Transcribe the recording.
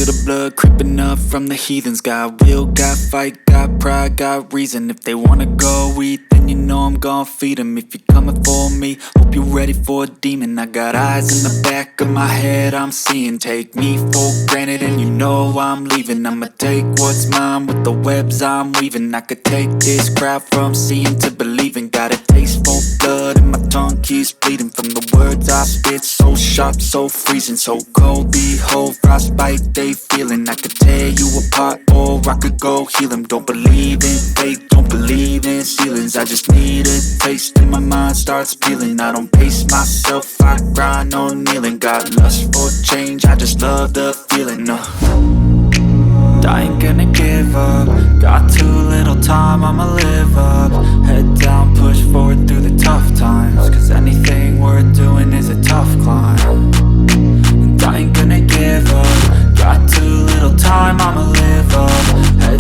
feel the blood creeping up from the heathens. Got will, got fight, got pride, got reason. If they wanna go eat, then you know I'm gon' feed them. If you're coming for me, hope you're ready for a demon. I got eyes in the back of my head, I'm seeing. Take me for granted and you know I'm leaving. I'ma take what's mine with the webs I'm weaving. I could take this crowd from seeing to believing. Got a taste for blood and my tongue keeps bleeding from the words I spit. So sharp, so freezing, so cold. Behold, frostbite they feeling. I could tear you apart or I could go heal them. Don't believe in fate, don't believe in ceilings. I just need a taste and my mind starts peeling. I don't pace myself, I grind on kneeling. Got lust for change, I just love the feeling. I ain't gonna give up. Got too little time, I'ma live up. Head down, push forward through the tough times. Cause anything worth doing is a tough climb. And I ain't gonna give up. Got too little time, I'ma live up.